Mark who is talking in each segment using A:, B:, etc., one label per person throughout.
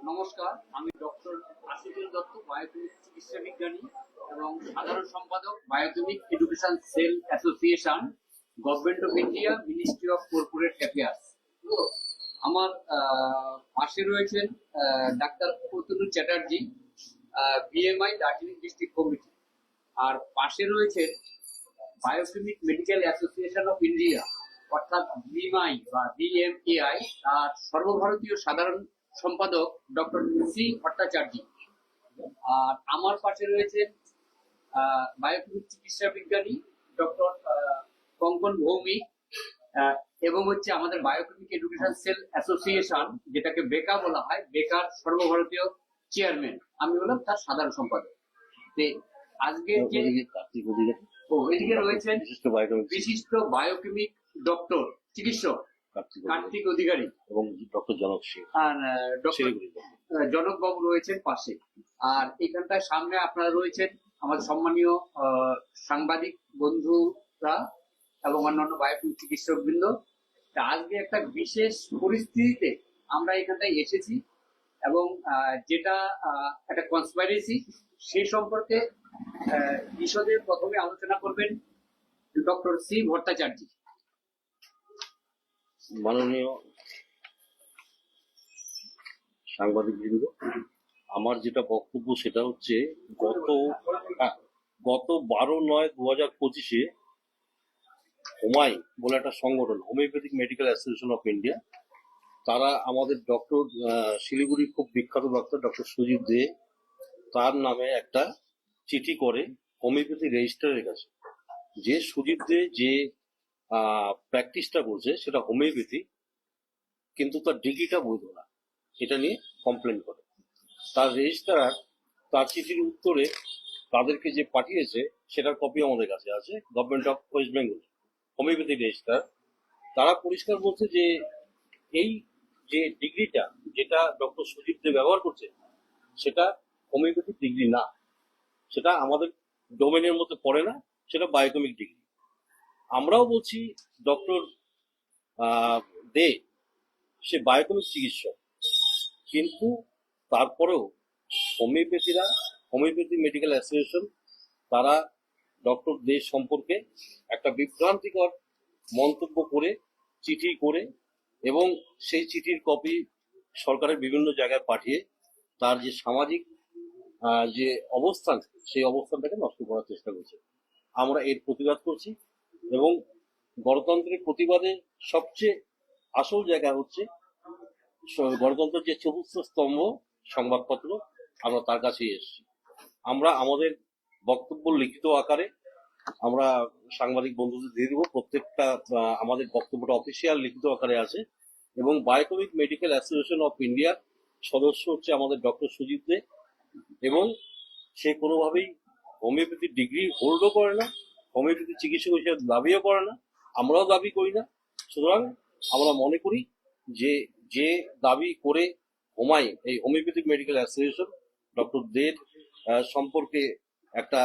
A: নমস্কার, আমি doctor Ashutosh Dutta, biochemic চিকিৎসা বিজ্ঞানী এবং সাধারণ সম্পাদক biochemic education cell association, government of India, ministry of corporate affairs. আমার পাশে রয়েছেন doctor Atanu Chatterjee, BMI Darjeeling district committee. আর পাশে রয়েছে biochemic medical association of India, অর্থাৎ বিএমআই বা বিএমএআই, তার সর্বভারতীয় সাধারণ সম্পাদক ডক্টর সি ভট্টাচার্য। আর আমার পাশে রয়েছে বায়োকেমিক চিকিৎসা বিজ্ঞানী ডক্টর কঙ্কন ভৌমিক, এবং হচ্ছে আমাদের বায়োকেমিক এডুকেশন সেল অ্যাসোসিয়েশন, যেটাকে বেকা বলা হয়, বেকার সর্বভারতীয় চেয়ারম্যান। আমি হলাম তার সাধারণ সম্পাদক। আজকে যে এদিকে রয়েছেন বিশিষ্ট বায়োকেমিক ডক্টর চিকিৎসক কার্তিক অধিকারী
B: এবং ডক্টর জনক সিং,
A: আর জনক বাবু রয়েছেন পাশে। আর এখানটায় সামনে আপনারা রয়েছেন আমাদের সম্মানীয় সাংবাদিক বন্ধুরা এবং অন্যান্য বায়োকেমিক চিকিৎসক বৃন্দ। আজকে একটা বিশেষ পরিস্থিতিতে আমরা এখানটায় এসেছি এবং যেটা একটা কনস্পাইরেসি, সেই সম্পর্কে বিশদে প্রথমে আলোচনা করবেন ডক্টর সি ভট্টাচার্য।
B: মাননীয় সাংবাদিক বৃন্দ, আমার যেটা বক্তব্য সেটা হচ্ছে গত 12/9/2025 হোমাই বলে একটা সংগঠন, homeopathic medical association of India, তারা আমাদের ডক্টর শিলিগুড়ির খুব বিখ্যাত ডক্টর ডক্টর সুজিত দে, তার নামে একটা চিঠি করে হোমিওপ্যাথি রেজিস্ট্রারের কাছে, যে সুজিত দে যে প্র্যাকটিসটা করছে সেটা হোমিওপ্যাথি, কিন্তু তার ডিগ্রিটা বৈধ না, এটা নিয়ে কমপ্লেন করে। তার রেজিস্ট্রার তার চিঠির উত্তরে তাদেরকে যে পাঠিয়েছে সেটার কপি আমাদের কাছে আছে, government of West Bengal homeopathy registrar. তারা পরিষ্কার বলছে যে এই যে ডিগ্রিটা যেটা ডক্টর সুজিত দে ব্যবহার করছে সেটা হোমিওপ্যাথিক ডিগ্রি না, সেটা আমাদের ডোমেনের মধ্যে পড়ে না, সেটা বায়োকেমিক ডিগ্রি। আমরাও বলছি ডক্টর দে সে বায়োকেমিক চিকিৎসক, কিন্তু তারপরেও হোমিওপ্যাথি মেডিকেল অ্যাসোসিয়েশন তারা ডক্টর দে সম্পর্কে একটা বিভ্রান্তিকর মন্তব্য করে, চিঠি করে, এবং সেই চিঠির কপি সরকারের বিভিন্ন জায়গায় পাঠিয়ে তার যে সামাজিক যে অবস্থান, সেই অবস্থানটাকে নষ্ট করার চেষ্টা করছে। আমরা এর প্রতিবাদ করছি এবং গণতন্ত্রের প্রতিবাদে সবচেয়ে আসল জায়গা হচ্ছে গণতন্ত্রের যে চতুর্থ স্তম্ভ সংবাদপত্র, আমরা তার কাছেই এসেছি। আমরা আমাদের বক্তব্য লিখিত আকারে আমরা সাংবাদিক বন্ধুদের দিয়ে দেবো, প্রত্যেকটা আমাদের বক্তব্যটা অফিসিয়াল লিখিত আকারে আছে। এবং বায়োকেমিক মেডিকেল অ্যাসোসিয়েশন অফ ইন্ডিয়ার সদস্য হচ্ছে আমাদের ডক্টর সুজিত দে, এবং সে কোনোভাবেই হোমিওপ্যাথি ডিগ্রি হোল্ডও করে না, হোমিওপ্যাথি চিকিৎসক হিসেবে দাবিও করে না, আমরাও দাবি করি না। সুতরাং আমরা মনে করি যে যে দাবি করে এই হোমিওপ্যাথিক মেডিকেল অ্যাসোসিয়েশন ডক্টর দের সম্পর্কে একটা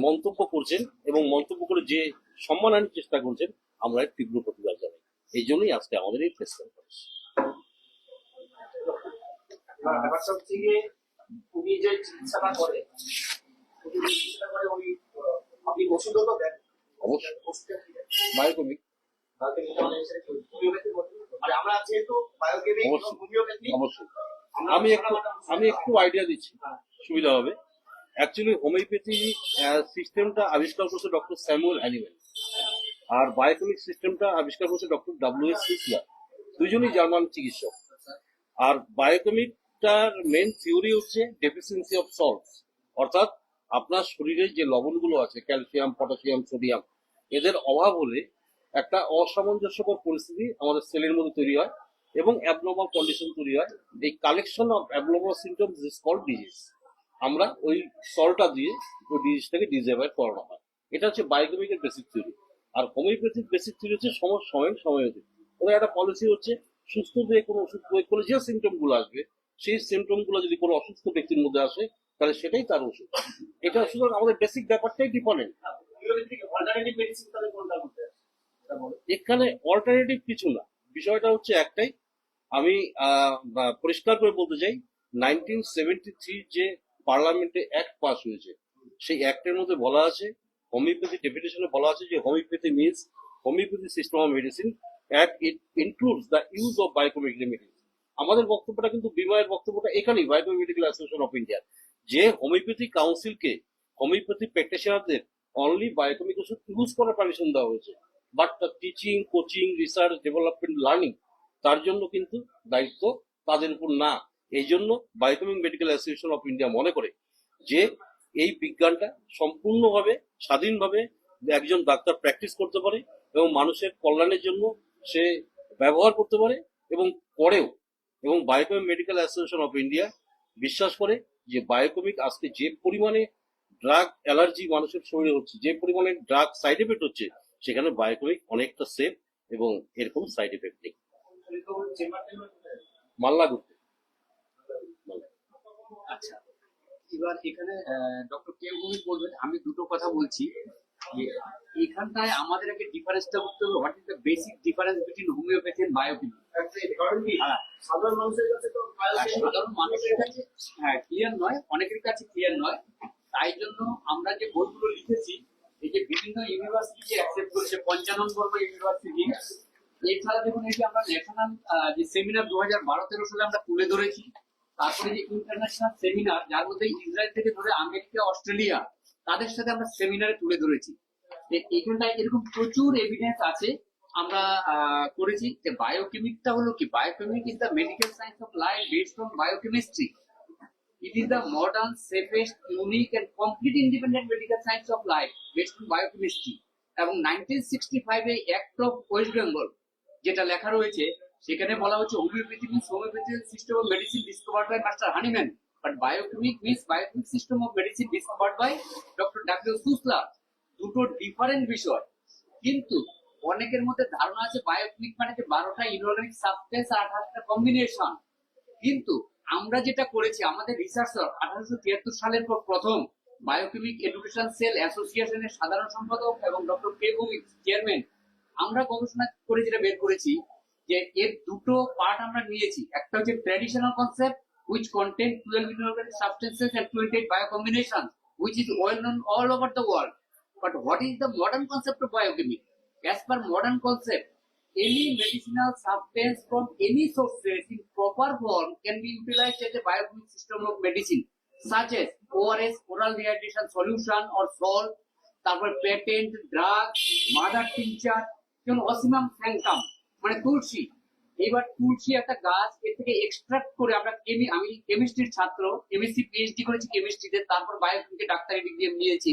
B: মন্তব্য করছেন এবং মন্তব্য করে যে সম্মানহানির চেষ্টা করছেন, আমরা এর তীব্র প্রতিবাদ জানাই। এই জন্যই আজকে আমাদের এই প্রেস কনফারেন্স।
C: উনি যে চিকিৎসাটা করে আপনি ওষুধও তো দেন?
B: অবশ্যই বায়োকেমিক,
C: আমরা যেহেতু বায়োকেমিক হোমিওপ্যাথি,
B: অবশ্যই আমি একটু আইডিয়া দিচ্ছি, সুবিধা হবে। অ্যাকচুয়ালি হোমিওপ্যাথি সিস্টেমটা আবিষ্কার করছে ডক্টর স্যামুয়েল হ্যানিম্যান, আর বায়োকেমিক সিস্টেমটা আবিষ্কার করছে ডক্টর WS হিসলার, দুজনই জার্মান চিকিৎসক। আর বায়োকেমিকটার মেন থিওরি হচ্ছে ডেফিসিয়েন্সি অফ সল্টস, অর্থাৎ আপনার শরীরে যে লবণগুলো আছে, ক্যালসিয়াম, পটাশিয়াম, সোডিয়াম, এদের অভাব হলে একটা অসামঞ্জস্যকর পরিস্থিতি আমাদের সেলের মধ্যে তৈরি হয় এবং অ্যাবনর্মাল কন্ডিশন তৈরি হয়। এই collection of abnormal symptoms is called disease. আমরা ওই সল্টটা দিয়ে ওই ডিজিজটাকে ডিসঅ্যাভয়েড করানো হয়। এটা হচ্ছে বায়োকেমিকের বেসিক থিওরি। আর হোমিওপ্যাথির বেসিক থিওরি হচ্ছে সময়োচিত। ওদের একটা পলিসি হচ্ছে সুস্থ দিয়ে কোনো ওষুধ প্রয়োগ করে যে সিমটম গুলো আসবে, সেই সিমটম গুলো যদি কোনো অসুস্থ ব্যক্তির মধ্যে আসে তাহলে সেটাই তার ওষুধ। এটা শুধু আমাদের বেসিক ব্যাপারটাই ডিফারেন্ট। এখানে অল্টারনেটিভ কিছু না, বিষয়টা হচ্ছে একটাই, আমি পরিষ্কার করে বলতে চাই 1973 যে পার্লামেন্টে অ্যাক্ট পাস হয়েছে সেই অ্যাক্টের মধ্যে বলা আছে, হোমিওপ্যাথি ডেফিনেশনে বলা আছে যে homeopathy means homeopathy system of medicine at it includes the use of biochemic remedies. আমাদের বক্তব্যটা কিন্তু বিময়ের বক্তব্যটা এখানেই, biochemic medical association of India, যে হোমিওপ্যাথি কাউন্সিলকে হোমিওপ্যাথি প্র্যাকটিশনারদের অনলি বায়োকেমিক ওষুধ ইউজ করার পারমিশন দেওয়া হয়েছে, but the teaching, coaching, research, development, learning তার জন্য কিন্তু দায়িত্ব তাদের উপর না। এই জন্য biochemic medical association of India মনে করে যে এই বিজ্ঞানটা সম্পূর্ণভাবে স্বাধীনভাবে একজন ডাক্তার প্র্যাকটিস করতে পারে এবং মানুষের কল্যাণের জন্য সে ব্যবহার করতে পারে এবং করেও। এবং biochemic medical association of India বিশ্বাস করে যে বায়োকেমিক আজকে যে পরিমাণে ড্রাগ অ্যালার্জি মানুষের শরীরে হচ্ছে, যে পরিমাণে ড্রাগ সাইড এফেক্ট হচ্ছে, সেখানে বায়োকেমিক অনেকটা সেফ এবং এরকম সাইড এফেক্ট নেই। মাল্লা ঘুরতে।
A: আচ্ছা, এবার এখানে ডক্টর কে ভৌমিক বলবেন। আমি দুটো কথা বলছি যে এখানটায় আমাদের আগে ডিফারেন্সটা করতে হবে, what is the basic difference between homeopathy and biochemic.
C: সাধারণ মানুষের কাছে তো
A: সাধারণ মানুষের কাছে ক্লিয়ার নয়, অনেকের কাছে ক্লিয়ার নয়। তাই জন্য আমরা যে বইগুলো লিখেছি, এই যে বিভিন্ন ইউনিভার্সিটি অ্যাকসেপ্ট করেছে, 55 ইউনিভার্সিটি, এছাড়া দেখুন এই যে আমরা ন্যাশনাল যে সেমিনার 2012-13 সালে আমরা তুলে ধরেছি, তারপরে যে ইন্টারন্যাশনাল সেমিনার যার মধ্যে ইসরায়েল থেকে ধরে আমেরিকা, অস্ট্রেলিয়া, তাদের সাথে আমরা সেমিনারে তুলে ধরেছি। এখানটায় এরকম প্রচুর এভিডেন্স আছে। আমরা করেছি যে বায়োকেমিকটা হলো কি, biochemic is the medical science of life based on biochemistry. It is the modern, safest, unique and complete independent medical science of life based on biochemistry. এবং 1965 এ অ্যাক্ট অফ ওয়েস্ট বেঙ্গল যেটা লেখা রয়েছে, সেখানে বলা হচ্ছে homeopathy means homeopathy system of medicine discovered by master Hahnemann, but biochemic means biochemic system of medicine discovered by doctor W Schuessler. দুটো different বিষয়, কিন্তু অনেকের মধ্যে ধারণা আছে বায়োকেমিক মানে যে 12টা ইনঅর্গানিক সাবস্টেন্স আর 28টা কম্বিনেশন। কিন্তু আমরা যেটা করেছি, আমাদের রিসার্চার 1873 সালের পর প্রথম বায়োকেমিক এডুকেশন সেল অ্যাসোসিয়েশনের সাধারণ সম্পাদক এবং ডক্টর কে ভৌমিক চেয়ারম্যান, আমরা গবেষণা করে যেটা বের করেছি যে এর দুটো পার্ট আমরা নিয়েছি। একটা হচ্ছে traditional concept which contain 12 inorganic substances and 28 biocombinations, which is well known all over the world. But what is the modern concept of biochemistry? As per modern concept, any medicinal substance from any sources in proper form can be utilized as a biochemical system of medicine, such as ORS, oral rehydration solution or salt, তারপর patent drug, mother tincture, যেমন অসিমাম স্যাংটাম মানে তুলসী। এবার তুলসী একটা গাছ, এর থেকে extract করে আমরা আমি কেমিস্ট্রির ছাত্র, এমএসসি পিএইচডি করেছি কেমিস্ট্রিতে, তারপর বায়োকেমিকে ডাক্তারি ডিগ্রি নিয়েছি।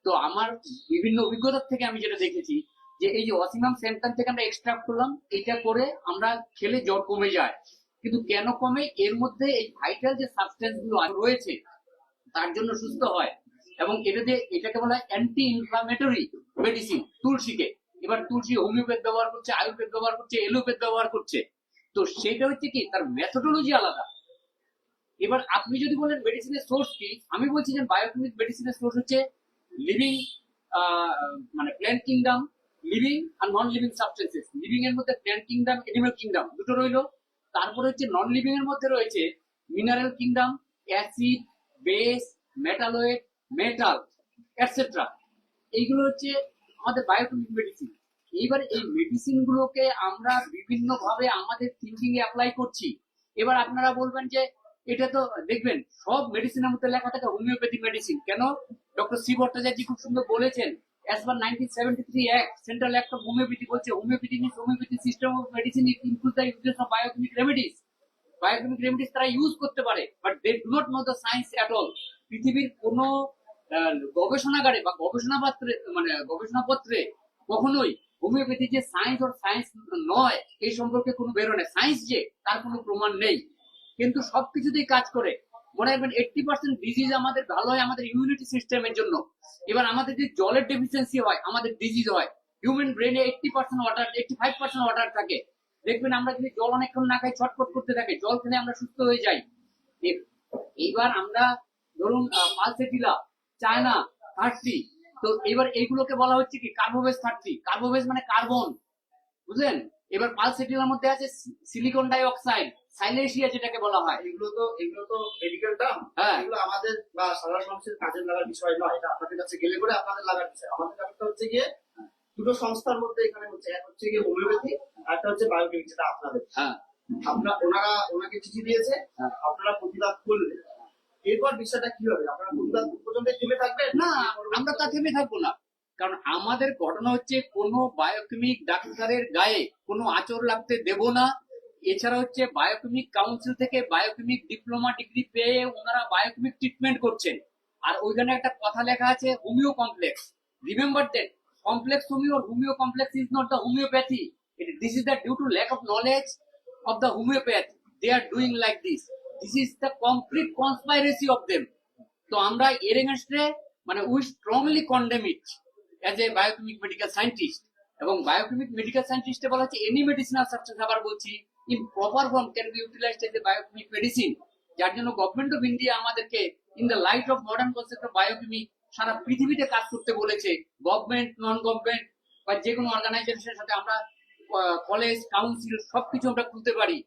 A: তো আমার বিভিন্ন অভিজ্ঞতার থেকে আমি যেটা দেখেছি যে এই যে অসিমাম স্যাংটাম থেকে আমরা এক্সট্রাক্ট করলাম, এটা করে আমরা খেলে জ্বর কমে যায়। কিন্তু কেন কমে? এর মধ্যে এই ভাইটাল যে সাবস্টেন্স গুলো রয়েছে তার জন্য সুস্থ হয়। এবং এটাকে বলা হয় অ্যান্টি ইনফ্লামেটরি মেডিসিন তুলসীকে। এবার তুলসী হোমিওপ্যাথ ব্যবহার করছে, আয়ুর্বেদ ব্যবহার করছে, এলোপ্যাথ ব্যবহার করছে। তো সেটা হচ্ছে কি, তার মেথোডোলজি আলাদা। এবার আপনি যদি বলেন মেডিসিনের সোর্স কি, আমি বলছি যে বায়োকেমিক মেডিসিনের সোর্স হচ্ছে লিভিং, মানে প্ল্যান্ট কিংডম, লিভিং আর নন লিভিং সাবস্টেন্সেস। লিভিং এর মধ্যে প্ল্যান্ট কিংডম, এনিম্যাল কিংডম দুটো রইলো। তারপরে হচ্ছে নন লিভিং এর মধ্যে রয়েছে mineral kingdom, acid, base, metalloid, metal etcetera. এইগুলো হচ্ছে আমাদের বায়োকেমিক মেডিসিন। এইবার এই মেডিসিন গুলোকে আমরা বিভিন্ন ভাবে আমাদের থিঙ্কিং এ অ্যাপ্লাই করছি। এবার আপনারা বলবেন যে এটা তো দেখবেন সব মেডিসিনের মধ্যে লেখা থাকে হোমিওপ্যাথি মেডিসিন। কেন? ডক্টর সি ভট্টাচার্য খুব সুন্দর বলেছেন, as per 1973 Act, Central Act of Homeopathy বলছে homeopathy means homeopathy system of medicine it include the uses of biochemic remedies. Biochemic remedies তারা ইউজ করতে পারে, but they do not know the science at all. পৃথিবীর কোন গবেষণাগারে বা গবেষণাপত্রে কখনোই homeopathy যে সায়েন্স ওর সায়েন্স নয় এই সম্পর্কে কোনো বেরোয় না। সায়েন্স যে তার কোনো প্রমাণ নেই, কিন্তু সবকিছুতেই কাজ করে। মনে রাখবেন 80% ডিজিজ আমাদের ভালো হয় আমাদের ইমিউনিটি সিস্টেমের জন্য। এবার আমাদের যে জলের ডেফিসিয়েন্সি হয় আমাদের ডিজিজ হয়। হিউম্যান ব্রেনে 80% ওয়াটার, 85% ওয়াটার থাকে। দেখবেন আমরা যদি জল অনেকক্ষণ না খাই ছটফট করতে থাকে, জল খেলে আমরা সুস্থ হয়ে যাই। এইবার আমরা ধরুন পালসেটিলা, চায়না 30, তো এবার এইগুলোকে বলা হচ্ছে কি কার্বোবেজ 30। কার্বোবেজ মানে কার্বন, বুঝলেন? এবার পালসেটিলার মধ্যে আছে সিলিকন ডাই অক্সাইড, সাইলেশিয়া যেটাকে বলা হয়।
C: এগুলো তো মেডিকেল টার্ম।
A: হ্যাঁ।
C: এগুলো আমাদের বা সাধারণ মানুষের কাজে লাগার বিষয় নয়, এটা আপনাদের কাছে গেলে করে আপনাদের লাগার বিষয়। আমাদের ব্যাপারটা হচ্ছে গিয়ে দুটো সংস্থার মধ্যে এখানে হচ্ছে, এক হচ্ছে গিয়ে হোমিওপ্যাথি আর একটা হচ্ছে বায়োকেমিক, যেটা আপনাদের।
A: হ্যাঁ
C: ওনাকে চিঠি দিয়েছে,
A: হ্যাঁ।
C: আপনারা প্রতিবাদ করলেন, এরপর বিষয়টা কি হবে? আপনারা প্রতিবাদ পর্যন্ত থেমে থাকবেন?
A: না, আমরা তা থেমে থাকবো না, কারণ আমাদের ঘটনা হচ্ছে কোনো বায়োকেমিক ডাক্তারের গায়ে কোনো আঁচড় লাগতে দেব না। এছাড়া হচ্ছে বায়োকেমিক কাউন্সিল থেকে বায়োকেমিক ডিপ্লোমা ডিগ্রি পেয়ে ওনারা বায়োকেমিক ট্রিটমেন্ট করছেন। আর ওইখানে একটা কথা লেখা আছে homeo complex. Remember that complex homeo complex is not the homeopathy. This is the due to lack of knowledge of the homeopath. They are doing like this. This is the complete conspiracy of them. তো আমরা এর এগেনস্টে মানে we strongly condemn it as a biochemic medical scientist. এবং biochemic medical সায়েন্টিস্টে বলা হচ্ছে any medicinal substance, আবার বলছি in proper form can be utilized as a biochemic medicine. যার জন্য গভর্নমেন্ট অফ ইন্ডিয়া আমাদেরকে in the light of modern concept of biochemic সারা পৃথিবীতে কাজ করতে বলেছে। গভর্নমেন্ট, নন গভর্নমেন্ট বা যে কোনো অর্গানাইজেশনের সাথে আমরা কলেজ, কাউন্সিল সবকিছু আমরা খুলতে পারি।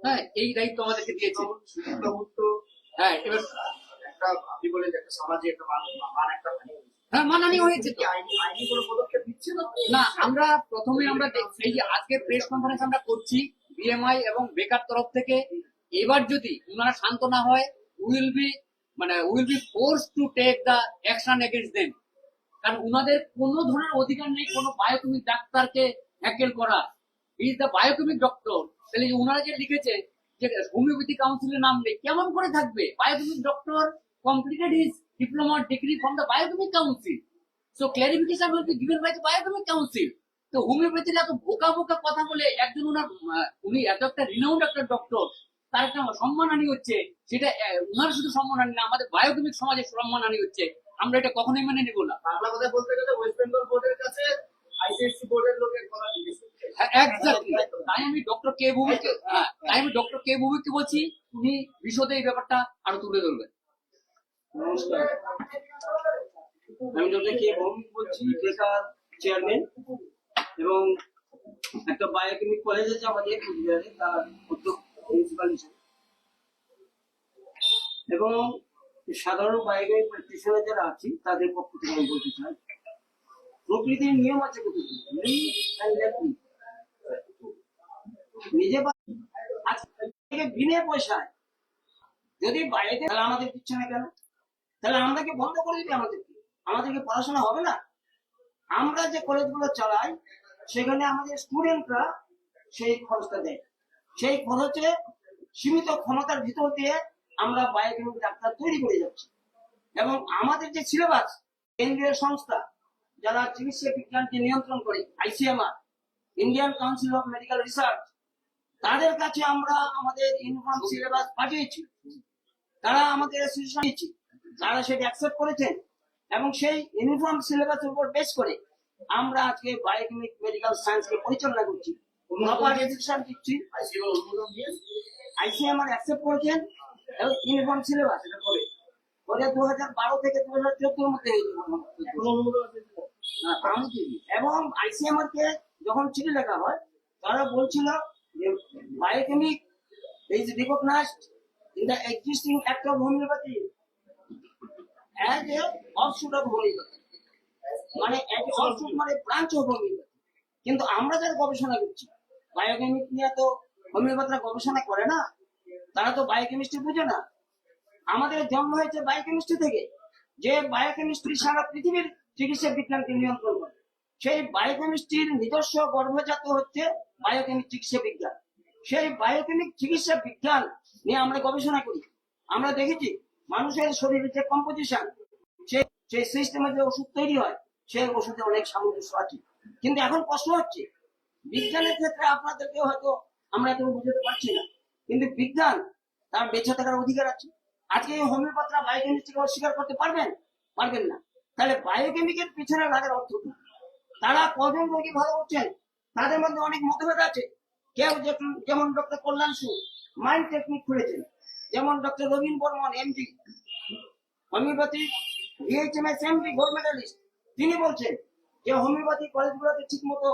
A: হ্যাঁ, এই দায়িত্ব আমাদেরকে দিয়েছে। হ্যাঁ, এবার
C: একটা আপনি বলেন যে একটা সমাজে একটা মান একটা
A: হ্যাঁ মানানি হয়েছে তো।
C: আইনি কোনো পদক্ষেপ দিচ্ছেন আপনি?
A: না, আমরা প্রথমে আমরা এই যে আজকে প্রেস কনফারেন্স আমরা করছি বিএমআই এবং বেকার তরফ থেকে। এবার যদি ওনারা শান্ত না হয় will be force to take the action against them. কারণ ওনাদের কোনো ধরনের অধিকার নেই কোনো বায়োকেমিক ডাক্তারকে হ্যাকেল করা। Is the biochemic doctor. তাহলে যে ওনারা যে লিখেছে যে হোমিওপ্যাথি কাউন্সিলের নাম নেই, কেমন করে থাকবে? Biochemic doctor completed his diploma degree from the biochemic council, so clarification will be given by the biochemic council. তো হোমিওপ্যাথির এত বোকা বোকা কথা বলে একজন উনি এত একটা রিনাউন্ড একটা ডক্টর, তার একটা সম্মানহানি হচ্ছে। সেটা উনার শুধু সম্মানহানি না, আমাদের বায়োকেমিক সমাজের সম্মানহানি হচ্ছে। আমরা এটা কখনোই মেনে নিব না।
C: বাংলা কথা বলতে গেলে ওয়েস্ট বেঙ্গল বোর্ডের কাছে আইসিএসসি বোর্ডের লোকের কথা জিজ্ঞেস করছে।
A: এক্স্যাক্টলি, তাই আমি ডক্টর কে ভৌমিককে বলছি উনি বিশদে এই ব্যাপারটা আরো তুলে ধরবেন।
D: নমস্কার, আমি ডক্টর কে ভৌমিক বলছি, বেকার চেয়ারম্যান এবং একটা বায়োকেমিক কলেজ আছে আমাদের কুচবিহারে, তার প্রিন্সিপাল হিসেবে, এবং সাধারণ বায়োকেমিক প্র্যাকটিশনার যারা আছি তাদের পক্ষ থেকে আমি বলতে চাই, প্রকৃতির নিয়ম আছে কতগুলো, নিজে আজকে বিনা পয়সায় যদি বাইরে, তাহলে আমাদের দিচ্ছে না কেন? তাহলে আমরা কি বন্ধ করে দিবি? আমাদেরকে পড়াশোনা হবে না? আমরা যে কলেজগুলো চালাই সেখানে আমাদের স্টুডেন্টরা সেই খরচটা দেয়। সেই খরচে সীমিত ক্ষমতার ভিতর দিয়ে আমরা বায়োকেমিক ডাক্তার তৈরি করে যাচ্ছি। এবং আমাদের যে সিলেবাস, কেন্দ্রীয় সংস্থা যারা চিকিৎসা বিজ্ঞানকে নিয়ন্ত্রণ করে, ICMR, Indian council of medical research, তাদের কাছে আমরা আমাদের ইউনিফর্ম সিলেবাস পাঠিয়েছি। তারা আমাদের অ্যাসোসিয়েশন দিয়েছি, তারা সেটা অ্যাকসেপ্ট করেছেন এবং সেই ইউনিফর্ম সিলেবাসের উপর বেস করে আমরা আজকে বায়োকেমিক মেডিকেল সায়েন্সকে পরিচালনা করছি, প্রপার এডুকেশন দিচ্ছি। আইসিএমআর অ্যাকসেপ্ট করেছেন এবং ইউনিফর্ম সিলেবাস বলে 2012 থেকে 2014 মধ্যে এবং আইসিএমআর কে যখন চিঠি লেখা হয় তারা বলছিল যে biochemic is recognised in the existing act of homeopathy as a offshoot of homeopathy, মানে as a offshoot মানে branch of homeopathy। কিন্তু আমরা যারা গবেষণা করছি বায়োকেমিক নিয়ে, তো হোমিওপ্যাথরা গবেষণা করে না, তারা তো বায়োকেমিস্ট্রি বুঝে না। আমাদের জন্ম হয়েছে বায়োকেমিস্ট্রি থেকে, যে বায়োকেমিস্ট্রি সারা পৃথিবীর চিকিৎসা বিজ্ঞানকে নিয়ন্ত্রণ করে। সেই বায়োকেমিস্ট্রির নিজস্ব গর্ভজাত হচ্ছে বায়োকেমিক চিকিৎসা বিজ্ঞান। সেই বায়োকেমিক চিকিৎসা বিজ্ঞান নিয়ে আমরা গবেষণা করি। আমরা দেখেছি মানুষের শরীরের যে কম্পোজিশন, সেই সিস্টেমে যে ওষুধ তৈরি হয়, সেই ওষুধে অনেক সামঞ্জস্য আছে। কিন্তু এখন প্রশ্ন হচ্ছে, বিজ্ঞানের ক্ষেত্রে আপনাদেরকে হয়তো আমরা কেউ বুঝতে পারছি না, কিন্তু বিজ্ঞান তার বেঁচে থাকার অধিকার আছে। আজকে এই হোমিওপ্যাথরা বায়োকেমিস্ট্রিকে অস্বীকার করতে পারবেন না। তাহলে বায়োকেমিকের পিছনে লাগার অর্থ কি? তারা কজন রোগী ভালো করছেন, তাদের মধ্যে অনেক মতভেদ আছে। কেউ যেমন ডক্টর কল্যাণ সুর মাইন্ড টেকনিক খুলেছেন, যেমন doctor Rabin Barman MD, homeopathy BHMS MD, gold medallist, তিনি বলছেন যে হোমিওপ্যাথি কলেজগুলোতে ঠিক মতো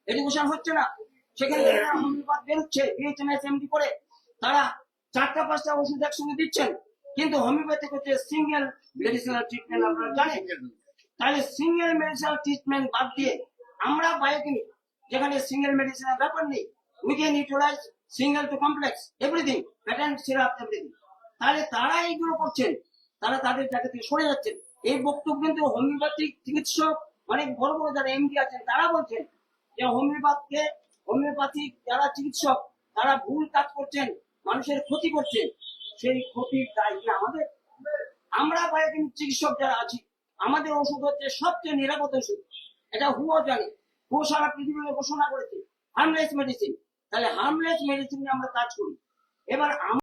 D: এডুকেশন হচ্ছে না, সেখানে যারা হোমিওপ্যাথ বেরোচ্ছে বিএইচএমএস এমডি করে, তারা 4টা-5টা ওষুধ একসঙ্গে দিচ্ছেন, কিন্তু হোমিওপ্যাথিক হচ্ছে সিঙ্গেল মেডিসিনাল ট্রিটমেন্ট, আপনারা জানেন। তাহলে সিঙ্গেল মেডিসিনাল ট্রিটমেন্ট বাদ দিয়ে আমরা বায়োকেমিক, যেখানে সিঙ্গেল মেডিসিনের ব্যাপার নেই, we can utilise single to complex everything, pattern syrup everything, তাহলে তারা এইগুলো করছেন, তারা তাদের জায়গা থেকে সরে যাচ্ছেন। এই বক্তব্য কিন্তু হোমিওপ্যাথিক চিকিৎসক অনেক বড় বড় যারা এমডি আছেন তারা বলছেন যে হোমিওপ্যাথিক যারা চিকিৎসক তারা ভুল কাজ করছেন, মানুষের ক্ষতি করছেন। সেই ক্ষতির দায় কি আমাদের? আমরা বায়োকেমিক চিকিৎসক যারা আছি, আমাদের ওষুধ হচ্ছে সবচেয়ে নিরাপদ ওষুধ, এটা হুও জানে, হু সারা পৃথিবীতে ঘোষণা করেছে হার্মলেস মেডিসিন। তাহলে হার্মলেস মেডিসিন নিয়ে আমরা কাজ করি। এবার